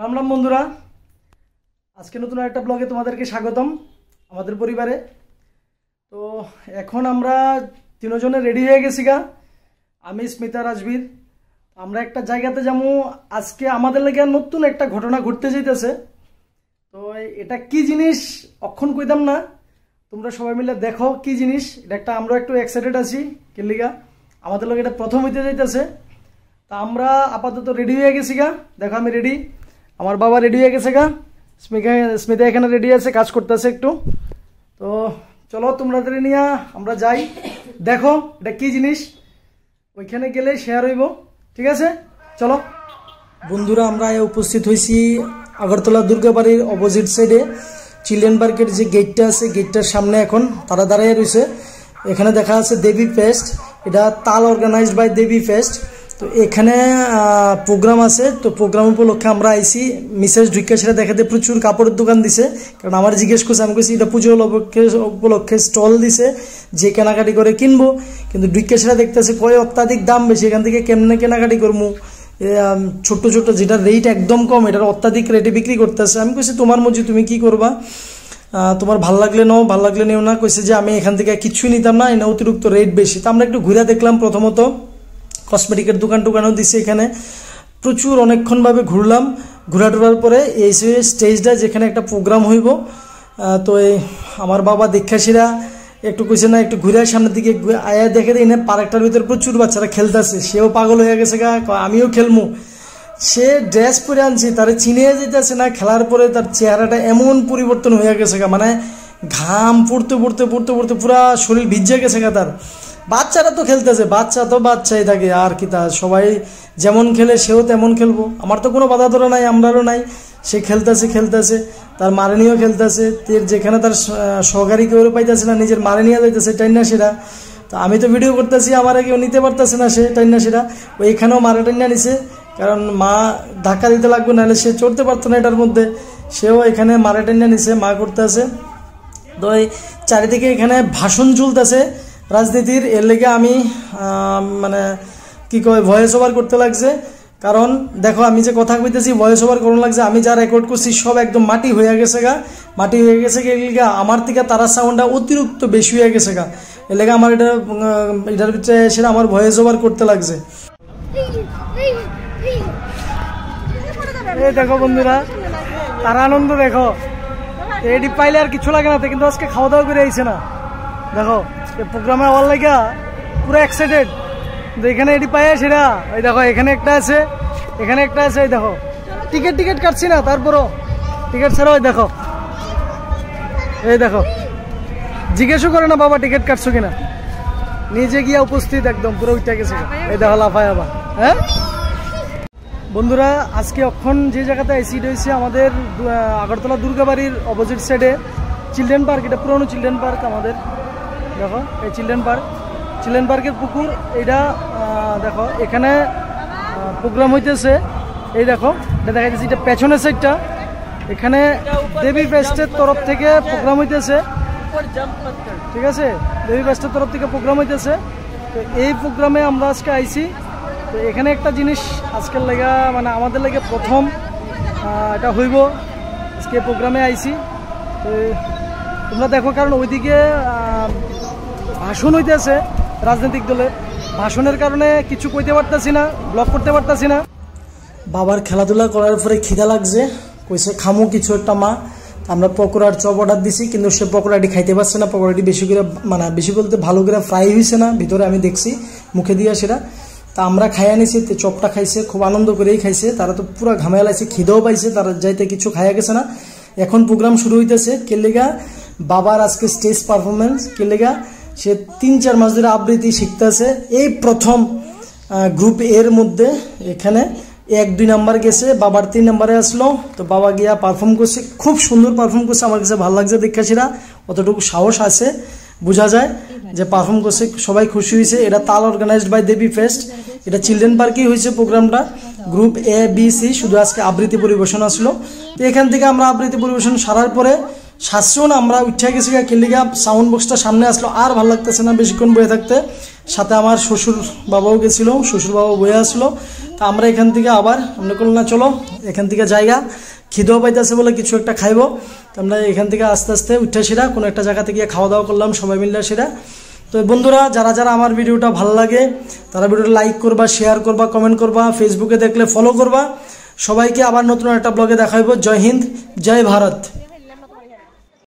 রাম রাম বন্ধুরা, আজকে নতুন একটা ব্লগে তোমাদেরকে স্বাগতম আমাদের পরিবারে। তো এখন আমরা তিনজনে রেডি হয়ে গেছি গা। আমি স্মিতা, রাজবীর। আমরা একটা জায়গাতে যাবো আজকে। আমাদের লাগে নতুন একটা ঘটনা ঘটতে যাইতেছে। তো এটা কি জিনিস অক্ষণ কইতাম না, তোমরা সবাই মিলে দেখো কি জিনিস এটা। একটা আমরা একটু এক্সাইটেড আছি কিলিগা, আমাদের লোক এটা প্রথম হইতে যাইতেছে। তা আমরা আপাতত রেডি হয়ে গেছি গা। দেখো আমি রেডি, আমার বাবা রেডি হয়ে গেছে গা, স্মিতা এখানে রেডি আছে, কাজ করতেছে একটু। তো চলো তোমাদের নিয়ে আমরা যাই, দেখো এটা কি জিনিস, ওইখানে গেলে শেয়ার হইব, ঠিক আছে? চলো বন্ধুরা, আমরা উপস্থিত হয়েছি আগরতলা দুর্গাবাড়ির অপোজিট সাইডে চিলড্রেন পার্কের যে গেটটা আছে, গেটটার সামনে এখন তারা দাঁড়িয়ে রয়েছে। এখানে দেখা আছে দেবী ফেস্ট, এটা তাল অর্গানাইজড বাই দেবী ফেস্ট। তো এখানে প্রোগ্রাম আছে, তো প্রোগ্রাম উপলক্ষে আমরা আইসি। মিসেস ঢুকা সেটা দেখাতে প্রচুর কাপড়ের দোকান দিছে, কারণ আমার জিজ্ঞেস করছে, আমি কেছি এটা পুজোর উপলক্ষে স্টল দিছে যে কেনাকাটি করে কিনবো। কিন্তু ঢুকা সেটা দেখতেছে কয় অত্যাধিক দাম বেশি, এখান থেকে কেমনে কেনাকাটি করবো। ছোট্ট ছোট্ট যেটা রেট একদম কম, এটার অত্যাধিক রেটে বিক্রি করতেছে। আমি কইছি তোমার মর্জি, তুমি কি করবা, তোমার ভাল লাগলে নাও, ভাল লাগলে নেও না। কইছে যে আমি এখান থেকে কিছুই নিতাম না, এটা অতিরিক্ত রেট বেশি। তো আমরা একটু ঘুরে দেখলাম। প্রথমত কসমেটিকের দোকানও দিছে এখানে, প্রচুর অনেকক্ষণভাবে ঘুরলাম। ঘোরাটোরার পরে এই স্টেজটা যেখানে একটা প্রোগ্রাম হইব। তো এই আমার বাবা দীক্ষাসীরা একটু কইছে না একটু ঘুরে সামনের দিকে আয়া দেখে দিই না, পার্কটার ভিতরে প্রচুর বাচ্চারা খেলতেছে। সেও পাগল হয়ে গেছে গা, আমিও খেলবো। সে ড্রেস পরে আনছি, তারে চিনে যেতেছে না। খেলার পরে তার চেহারাটা এমন পরিবর্তন হয়ে গেছে গা, মানে ঘাম পড়তে পড়তে পড়তে পড়তে পুরা শরীর ভিজে গেছে গা তার। বাচ্চারা তো খেলতেছে, বাচ্চা তো বাচ্চাই থাকে আর কি, তা সবাই যেমন খেলে সেও তেমন খেলবো। আমার তো কোনো বাধা ধরা নাই, আমরারও নাই। সে খেলতেছে, তার মারে নিয়েও খেলতেছে। যেখানে তার সহকারী কেউ পাইতেছে না, নিজের মারে নিয়ে যাইতেছে টাইনা সেরা। তো আমি তো ভিডিও করতেছি, আমার কেউ নিতে পারতেছে না, সে টাইনা সেরা ওইখানেও মারে টাইনা নিছে, কারণ মা ধাক্কা দিতে লাগবে, নাহলে সে চড়তে পারতো না এটার মধ্যে। সেও এখানে মারে টাইনা নিছে, মা করতেছে। তো এই চারিদিকে এখানে ভাষণ চলতেছে রাজনীতির। এর লেগে আমি মানে কি কয় ভয়েস ওভার করতে লাগছে, কারণ দেখো আমি যে কথা কইতেছি ভয়েস ওভার করুন লাগছে। আমি যা রেকর্ড করছি সব একদম মাটি হয়ে গেছে গা, মাটি হয়ে গেছে গা। আমার থেকে তারা সাউন্ডটা অতিরিক্ত বেশি হয়ে গেছে গা। এর লেগে আমার এটার ভিতরে সেটা আমার ভয়েস ওভার করতে লাগছে। এই দেখো বন্ধুরা, তারা আনন্দ দেখো, এডি পাইলে আর কিছু লাগে না। কিন্তু আজকে খাওয়া দাওয়া করে আইছে না, দেখো প্রোগ্রামে হওয়ার লাগা পুরো এক্সাইটেড। এখানে এটি পাই সেটা ওই দেখো, এখানে একটা আছে, এখানে একটা আছে। ওই দেখো টিকিট কাটছি না, তারপরও টিকিট ছাড়া। ওই দেখো, এই দেখো, জিজ্ঞেসও করে না বাবা টিকিট কাটছো কিনা, নিজে গিয়া উপস্থিত একদম পুরো উঠে গেছে। এই দেখো লাফায় আবার। হ্যাঁ বন্ধুরা, আজকে অক্ষণ যে জায়গাতে আইসি হয়েছে আমাদের আগরতলা দুর্গাবাড়ির অপোজিট সাইডে চিলড্রেন পার্ক। এটা পুরনো চিলড্রেন পার্ক আমাদের। দেখো এই চিলড্রেন পার্কের পুকুর এটা। দেখো এখানে প্রোগ্রাম হইতেছে। এই দেখো এটা দেখা যাচ্ছে, এটা পেছনের সাইডটা। এখানে দেবী ফেস্টের তরফ থেকে প্রোগ্রাম হইতেছে, ঠিক আছে? দেবী ফেস্টের তরফ থেকে প্রোগ্রাম হইতেছে। তো এই প্রোগ্রামে আমরা আজকে আইছি। তো এখানে একটা জিনিস আজকের লেগা, মানে আমাদের লেগে প্রথম এটা হইব, আজকে প্রোগ্রামে আইছি। তো তোমরা দেখো, কারণ ওইদিকে ভাষণ হইতেছে রাজনৈতিক দলের। ভাষণের কারণে কিছু কইতে পারতাছি না, ব্লগ করতে পারতাছি না। বাবার খেলাধুলা করার পরে খিদা লাগছে, কইছে খামো কিছু একটা মা। আমরা পকোড়ার চপ অর্ডার দিছি, কিন্তু সে পকোড়াটি খাইতে পারছে না। পকোড়াটি বেশি করে, মানে বেশি বলতে ভালো করে ফ্রাই হয়েছে না ভিতরে, আমি দেখছি মুখে দিয়া সেটা। তা আমরা খাইয়া নিছি, চপটা খাইছে, খুব আনন্দ করেই খাইছে। তারা তো পুরো ঘামায় লাগছে, খিদেও পাইছে, তারা যাইতে কিছু খাইয়া গেছে না। এখন প্রোগ্রাম শুরু হইতেছে। কেলেগা বাবার আজকে স্টেজ পারফরমেন্স, কেলেগা সে 3-4 মাস ধরে আবৃত্তি শিখতেছে। এই প্রথম গ্রুপ এর মধ্যে এখানে 1-2 নাম্বার গেছে, বাবার 3 নাম্বারে আসলো। তো বাবা গিয়া পারফর্ম করছে, খুব সুন্দর পারফর্ম করছে। আমার কাছে ভালো লাগছে দীক্ষাসীরা, অতটুকু সাহস আছে, বোঝা যায় যে পারফর্ম করছে, সবাই খুশি হয়েছে। এটা তাল অর্গানাইজড বাই দেবী ফেস্ট, এটা চিলড্রেন পার্কেই হয়েছে প্রোগ্রামটা। গ্রুপ A, B, C, শুধু আজকে আবৃত্তি পরিবেশন আসলো। তো এখান থেকে আমরা আবৃত্তি পরিবেশন সারার পরে শাশুন আমরা উঠে গেছি কিলিগা সাউন্ড বক্সটা সামনে আসলো আর ভালো লাগতেছে না বেশিক্ষণ বয়ে থাকতে। সাথে আমার শ্বশুর বাবাও গেছিল, শ্বশুর বাবা বয়ে আসলো। তা আমরা এখান থেকে আবার আমরা করলাম না চলো এখান থেকে জায়গা খিদেও পাইতেছে বলে কিছু একটা খাইবো। তো আমরা এখান থেকে আস্তে আস্তে উঠে সেরা কোনো একটা জায়গাতে গিয়ে খাওয়া দাওয়া করলাম সবাই মিলে সেরা। তো বন্ধুরা যারা যারা আমার ভিডিওটা ভালো লাগে তারা ভিডিওটা লাইক করবা, শেয়ার করবা, কমেন্ট করবা, ফেসবুকে দেখলে ফলো করবা। সবাইকে আবার নতুন একটা ব্লগে দেখা হইব। জয় হিন্দ, জয় ভারত।